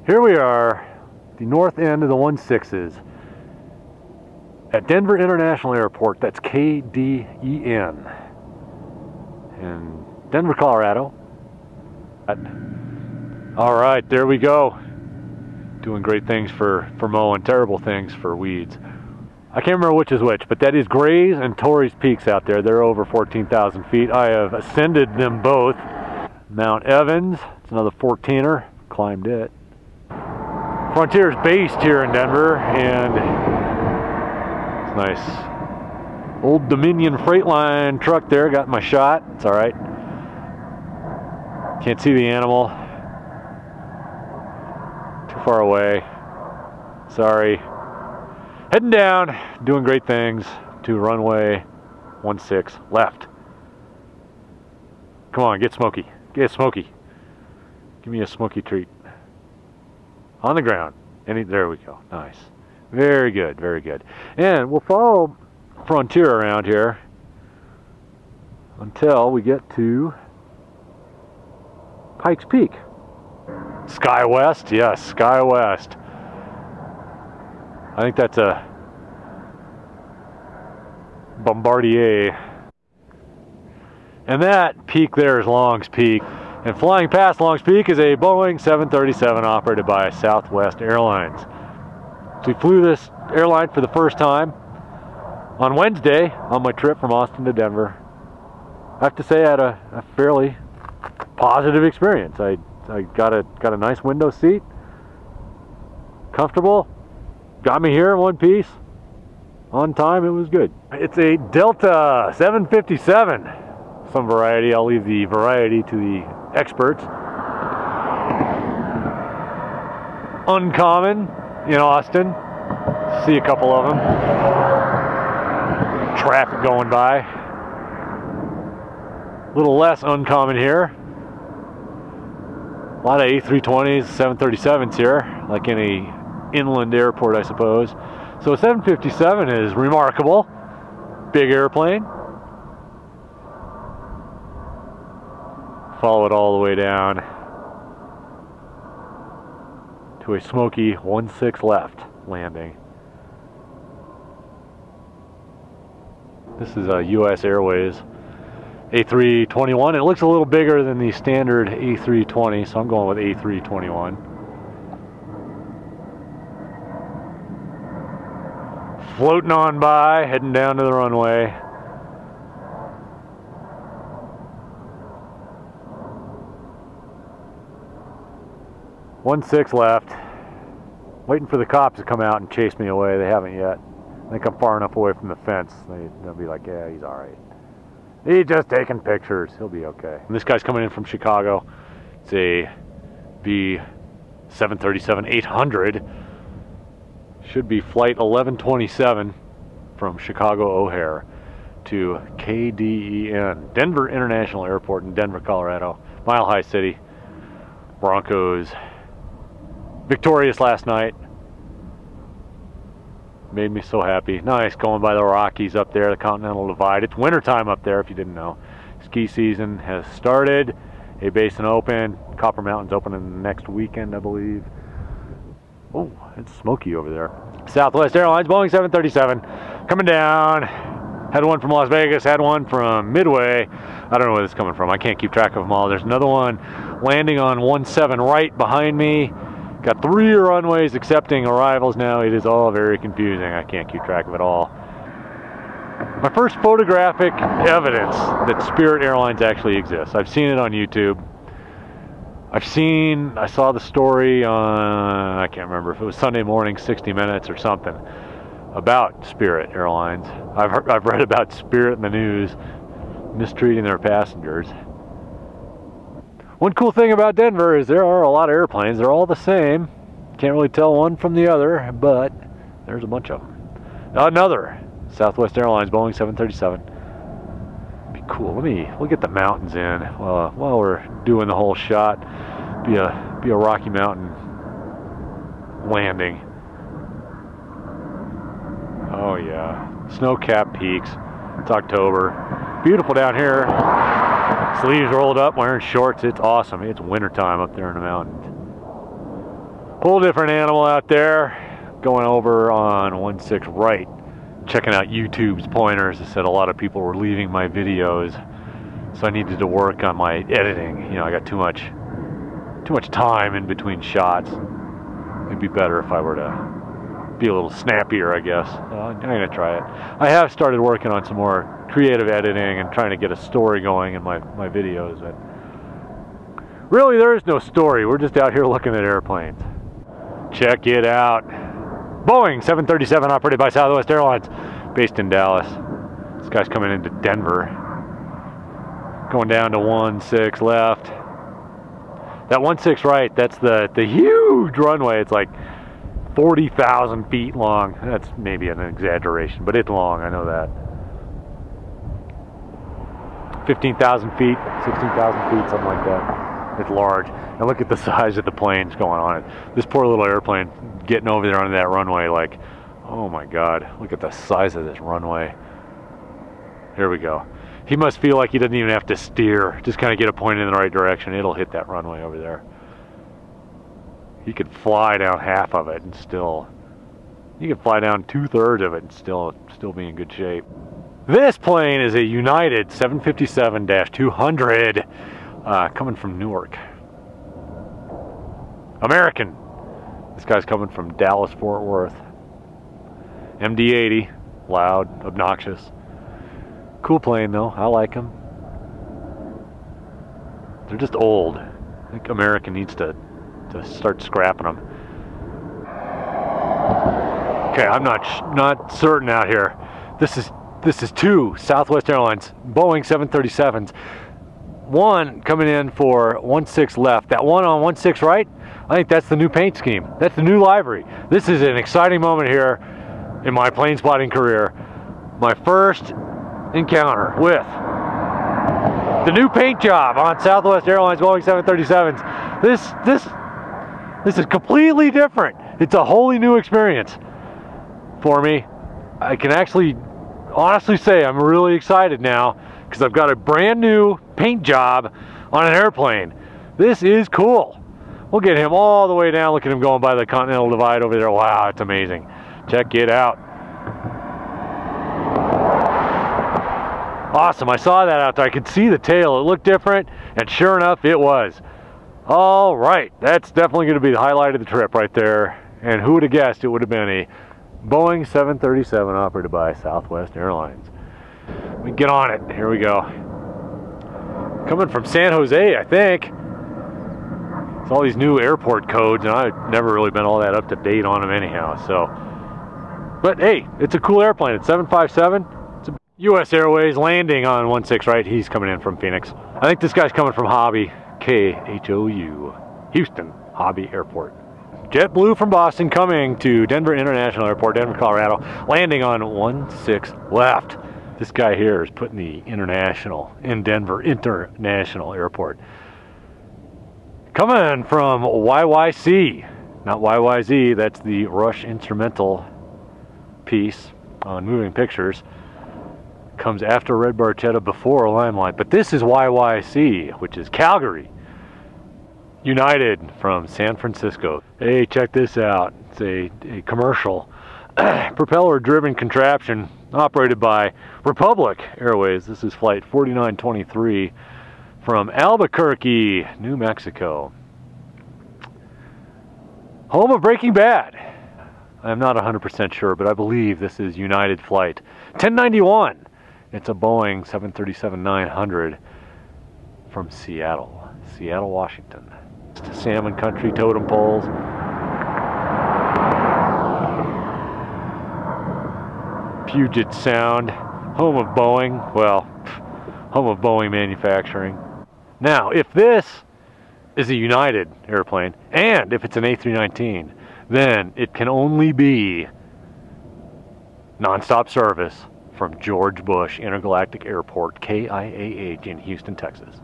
Here we are, the north end of the 16s at Denver International Airport. That's KDEN in Denver, Colorado. All right, there we go. Doing great things for mowing, terrible things for weeds. I can't remember which is which, but that is Gray's and Torrey's Peaks out there. They're over 14,000 feet. I have ascended them both. Mount Evans, it's another 14er, climbed it. Frontier's based here in Denver, and it's nice. Old Dominion Freightline truck there, got my shot. It's all right. Can't see the animal. Too far away. Sorry. Heading down, doing great things to runway 16 left. Come on, get smoky. Get smoky. Give me a smoky treat. On the ground. There we go. Nice. Very good, very good. And we'll follow Frontier around here until we get to Pikes Peak. Sky West? Yes, Sky West. I think that's a Bombardier. And that peak there is Long's Peak. And flying past Long's Peak is a Boeing 737 operated by Southwest Airlines. So we flew this airline for the first time on Wednesday on my trip from Austin to Denver. I have to say I had a fairly positive experience. I got a nice window seat, comfortable, got me here in one piece, on time. It was good. It's a Delta 757, some variety. I'll leave the variety to the experts. Uncommon in Austin. See a couple of them. Traffic going by. A little less uncommon here. A lot of A320s, 737s here, like any inland airport, I suppose. So a 757 is remarkable. Big airplane. Follow it all the way down to a smoky 16 left landing. This is a US Airways A321. It looks a little bigger than the standard A320, so I'm going with A321. Floating on by, heading down to the runway. One 6 left. Waiting for the cops to come out and chase me away. They haven't yet. I think I'm far enough away from the fence. They'll be like, yeah, he's all right. He's just taking pictures. He'll be okay. And this guy's coming in from Chicago. It's a B737-800. Should be flight 1127 from Chicago O'Hare to KDEN, Denver International Airport in Denver, Colorado. Mile High City. Broncos victorious last night. Made me so happy. Nice going by the Rockies up there, the Continental Divide. It's wintertime up there if you didn't know. Ski season has started. A Basin Open. Copper Mountain's opening next weekend, I believe. Oh, it's smoky over there. Southwest Airlines, Boeing 737, coming down. Had one from Las Vegas, had one from Midway. I don't know where this is coming from. I can't keep track of them all. There's another one landing on 17 right behind me. Got 3 runways accepting arrivals now. It is all very confusing. I can't keep track of it all. My first photographic evidence that Spirit Airlines actually exists. I've seen it on YouTube. I saw the story on, I can't remember if it was Sunday morning, 60 Minutes or something, about Spirit Airlines. I've read about Spirit in the news mistreating their passengers. One cool thing about Denver is there are a lot of airplanes. They're all the same. Can't really tell one from the other, but there's a bunch of them. Another Southwest Airlines Boeing 737. Be cool. We'll get the mountains in while we're doing the whole shot. Be a Rocky Mountain landing. Oh yeah, snow-capped peaks. It's October. Beautiful down here. Sleeves rolled up, wearing shorts. It's awesome. It's wintertime up there in the mountains. Whole different animal out there. Going over on 16 right. Checking out YouTube's pointers. It said a lot of people were leaving my videos, so I needed to work on my editing. You know, I got too much time in between shots. It'd be better if I were to be a little snappier, I guess. I'm gonna try it. I have started working on some more creative editing and trying to get a story going in my videos, but really there is no story. We're just out here looking at airplanes. Check it out. Boeing 737 operated by Southwest Airlines, based in Dallas. This guy's coming into Denver. Going down to 16 left. That 16 right, that's the huge runway. It's like 40,000 feet long. That's maybe an exaggeration, but it's long, I know that. 15,000 feet, 16,000 feet, something like that. It's large. And look at the size of the planes going on it. This poor little airplane getting over there onto that runway, like, oh my God, look at the size of this runway. Here we go. He must feel like he doesn't even have to steer. Just kind of get it pointed in the right direction. It'll hit that runway over there. He could fly down half of it and still, he could fly down 2/3 of it and still be in good shape. This plane is a United 757-200 coming from Newark. American. This guy's coming from Dallas, Fort Worth. MD-80, loud, obnoxious. Cool plane though, I like them. They're just old. I think American needs to start scrapping them. Okay, I'm not certain out here. This is two Southwest Airlines Boeing 737s. One coming in for 16 left. That one on 16 right, I think that's the new paint scheme. That's the new livery. This is an exciting moment here in my plane spotting career. My first encounter with the new paint job on Southwest Airlines Boeing 737s. This is completely different. It's a wholly new experience for me. I can actually honestly say I'm really excited now because I've got a brand new paint job on an airplane. This is cool. We'll get him all the way down. Look at him going by the Continental Divide over there. Wow, it's amazing. Check it out. Awesome, I saw that out there. I could see the tail. It looked different, and sure enough, it was. All right, that's definitely going to be the highlight of the trip right there. And who would have guessed it would have been a Boeing 737 operated by Southwest Airlines. We get on it. Here we go. Coming from San Jose, I think. It's all these new airport codes, and I've never really been all that up to date on them anyhow. So, but hey, it's a cool airplane. It's 757. It's a U.S. Airways landing on 16 right. He's coming in from Phoenix. I think this guy's coming from Hobby, KHOU, Houston Hobby Airport. JetBlue from Boston coming to Denver International Airport, Denver, Colorado, landing on 16 left. This guy here is putting the international in Denver International Airport. Coming from YYC, not YYZ, that's the Rush instrumental piece on Moving Pictures. Comes after Red Barchetta, before Limelight, but this is YYC, which is Calgary. United from San Francisco. Hey, check this out. It's a commercial propeller-driven contraption operated by Republic Airways. This is flight 4923 from Albuquerque, New Mexico. Home of Breaking Bad. I'm not 100% sure, but I believe this is United flight 1091. It's a Boeing 737-900 from Seattle, Washington. Salmon Country totem poles. Puget Sound, home of Boeing. Well, home of Boeing manufacturing. Now, if this is a United airplane, and if it's an A319, then it can only be nonstop service from George Bush Intergalactic Airport, KIAH, in Houston, Texas.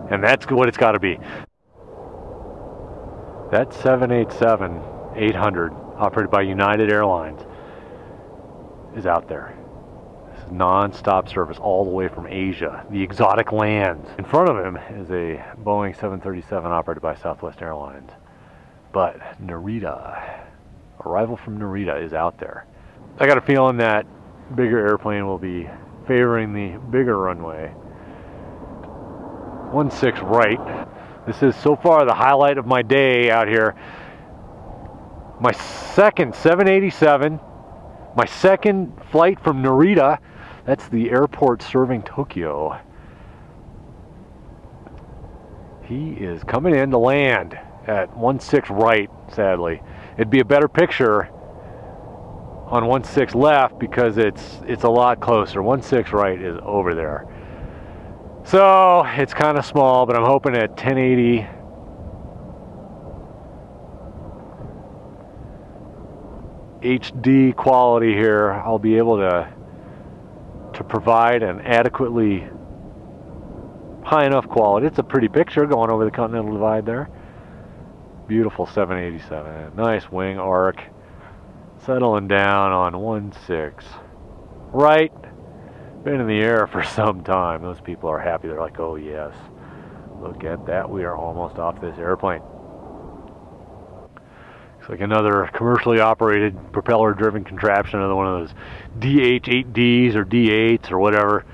And that's what it's got to be. That 787-800, operated by United Airlines, is out there. This is non-stop service all the way from Asia, the exotic lands. In front of him is a Boeing 737 operated by Southwest Airlines. But Narita, arrival from Narita is out there. I got a feeling that bigger airplane will be favoring the bigger runway. 16 right. This is so far the highlight of my day out here. My second 787, my second flight from Narita. That's the airport serving Tokyo. He is coming in to land at 16 right, sadly. It'd be a better picture on 16 left because it's a lot closer. 16 right is over there. So it's kind of small, but I'm hoping at 1080 HD quality here, I'll be able to provide an adequately high enough quality. It's a pretty picture going over the Continental Divide there. Beautiful 787. Nice wing arc. Settling down on 16 right. Been in the air for some time. Those people are happy. They're like, oh yes, look at that, we are almost off this airplane. Looks like another commercially operated propeller driven contraption, another one of those DH-8Ds or D8s or whatever.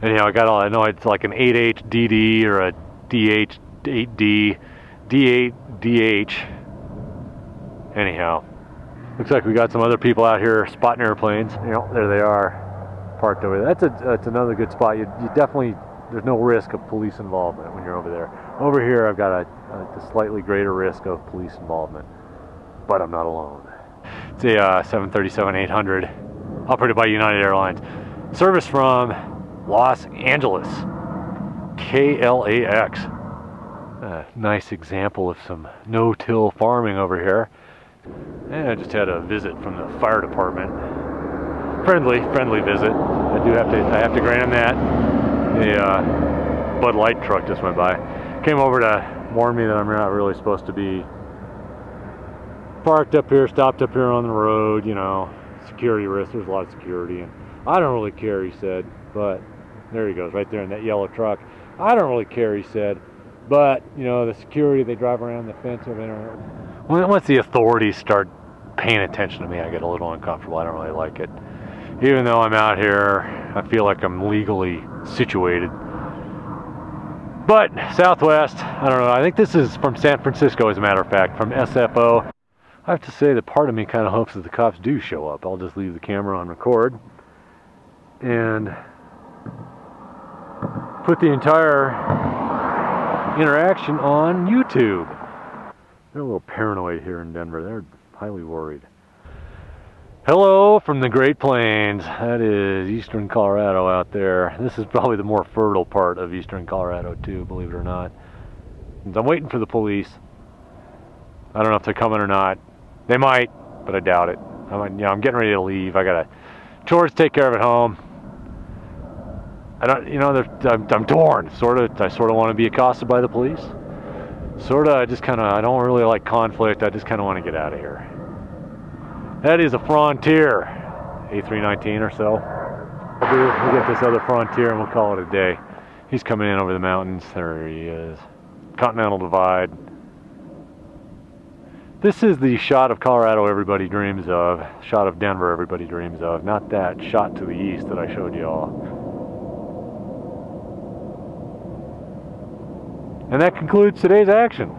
Anyhow, I know it's like an 8H DD or a DH-8D, D8 DH. Anyhow, looks like we got some other people out here spotting airplanes. You know, there they are, parked over there. That's another good spot. You definitely, there's no risk of police involvement when you're over there. Over here, I've got a slightly greater risk of police involvement, but I'm not alone. It's a 737-800 operated by United Airlines. Service from Los Angeles, KLAX. A nice example of some no-till farming over here. And I just had a visit from the fire department. Friendly visit. I have to grant them that. The Bud Light truck just went by. Came over to warn me that I'm not really supposed to be parked up here, stopped up here on the road, you know, security risk. There's a lot of security. And I don't really care, he said, but there he goes, right there in that yellow truck. I don't really care, he said, but, you know, the security, they drive around the fence over there. Once the authorities start paying attention to me, I get a little uncomfortable. I don't really like it. Even though I'm out here, I feel like I'm legally situated. But Southwest, I don't know, I think this is from San Francisco, as a matter of fact, from SFO. I have to say that part of me kind of hopes that the cops do show up. I'll just leave the camera on record and put the entire interaction on YouTube. They're a little paranoid here in Denver. They're highly worried. Hello from the Great Plains. That is eastern Colorado out there. This is probably the more fertile part of eastern Colorado too, believe it or not. And I'm waiting for the police. I don't know if they're coming or not. They might, but I doubt it. I'm getting ready to leave. I got chores to take care of at home. I'm torn. I sort of want to be accosted by the police. I don't really like conflict. I just kind of want to get out of here. That is a Frontier, A319 or so. We'll get this other Frontier and we'll call it a day. He's coming in over the mountains. There he is. Continental Divide. This is the shot of Colorado everybody dreams of. Shot of Denver everybody dreams of. Not that shot to the east that I showed you all. And that concludes today's action.